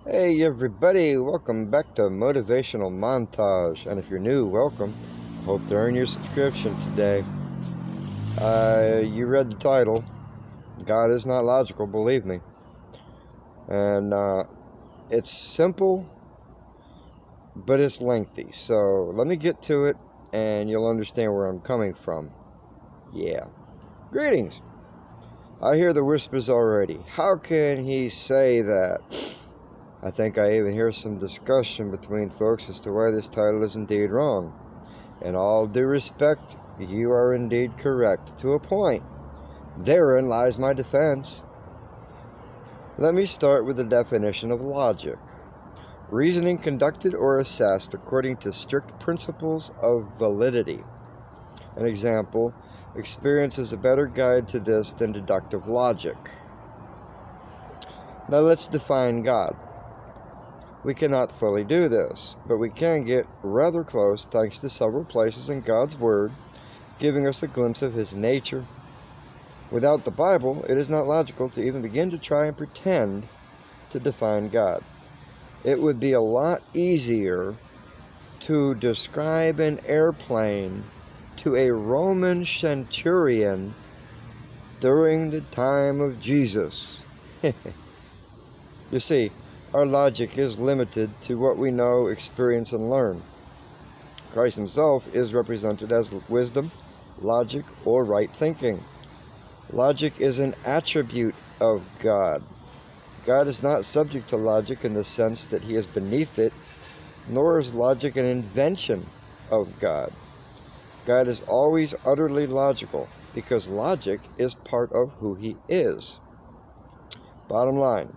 Hey everybody, welcome back to Motivational Montage. And if you're new, welcome. Hope to earn your subscription today. You read the title. God is not logical, believe me. And it's simple, but it's lengthy. So let me get to it and you'll understand where I'm coming from. Yeah. Greetings. I hear the whispers already. How can he say that? I think I even hear some discussion between folks as to why this title is indeed wrong. In all due respect, you are indeed correct, to a point. Therein lies my defense. Let me start with the definition of logic. Reasoning conducted or assessed according to strict principles of validity. An example, experience is a better guide to this than deductive logic. Now let's define God. We cannot fully do this, but we can get rather close thanks to several places in God's Word giving us a glimpse of His nature. Without the Bible, it is not logical to even begin to try and pretend to define God. It would be a lot easier to describe an airplane to a Roman centurion during the time of Jesus. You see, our logic is limited to what we know, experience, and learn. Christ himself is represented as wisdom, logic, or right thinking. Logic is an attribute of God. God is not subject to logic in the sense that he is beneath it, nor is logic an invention of God. God is always utterly logical because logic is part of who he is. Bottom line,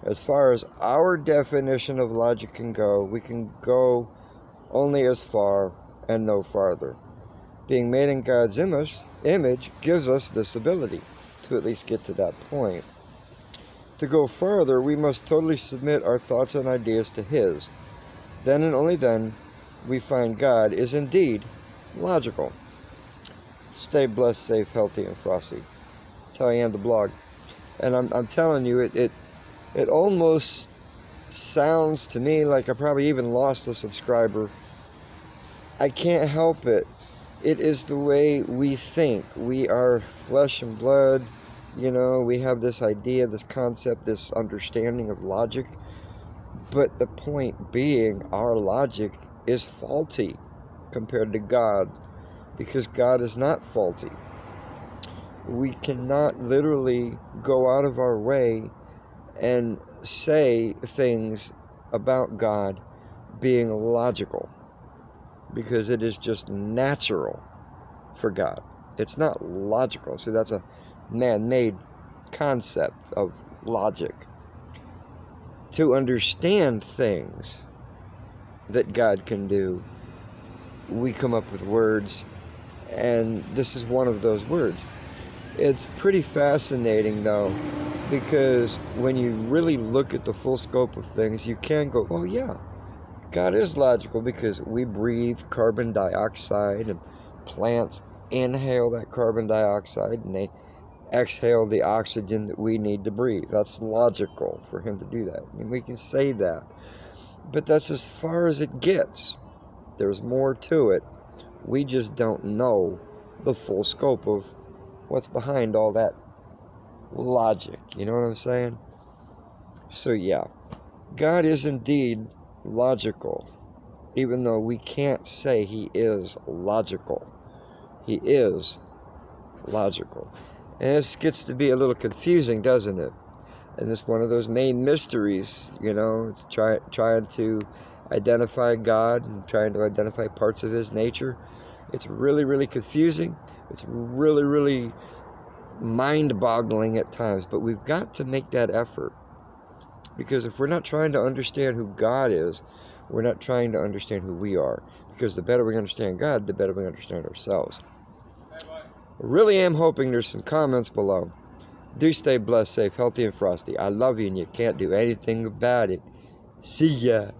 as far as our definition of logic can go, we can go only as far and no farther. Being made in God's image gives us this ability to at least get to that point. To go further, we must totally submit our thoughts and ideas to his. Then and only then, we find God is indeed logical. Stay blessed, safe, healthy, and frosty. That's how I end the blog. And I'm telling you, it almost sounds to me like I probably even lost a subscriber. I can't help it. It is the way we think. We are flesh and blood. We have this idea, this concept, this understanding of logic. But the point being, our logic is faulty compared to God, because God is not faulty. We cannot literally go out of our way and say things about God being logical, because it is just natural for God. It's not logical. See, that's a man-made concept of logic. To understand things that God can do, we come up with words, and this is one of those words. It's pretty fascinating, though, because when you really look at the full scope of things, you can go, oh yeah, God is logical, because we breathe carbon dioxide, and plants inhale that carbon dioxide, and they exhale the oxygen that we need to breathe. That's logical for him to do that. I mean, we can say that, but that's as far as it gets. There's more to it. We just don't know the full scope of what's behind all that logic. You know what I'm saying? So yeah, God is indeed logical, even though we can't say he is logical. He is logical. And this gets to be a little confusing, doesn't it? And it's one of those main mysteries, it's trying to identify God and trying to identify parts of his nature. It's really, really confusing. It's really, really mind-boggling at times, but we've got to make that effort. Because if we're not trying to understand who God is, we're not trying to understand who we are. Because the better we understand God, the better we understand ourselves. I really am hoping there's some comments below. Do stay blessed, safe, healthy, and frosty. I love you, and you can't do anything about it. See ya.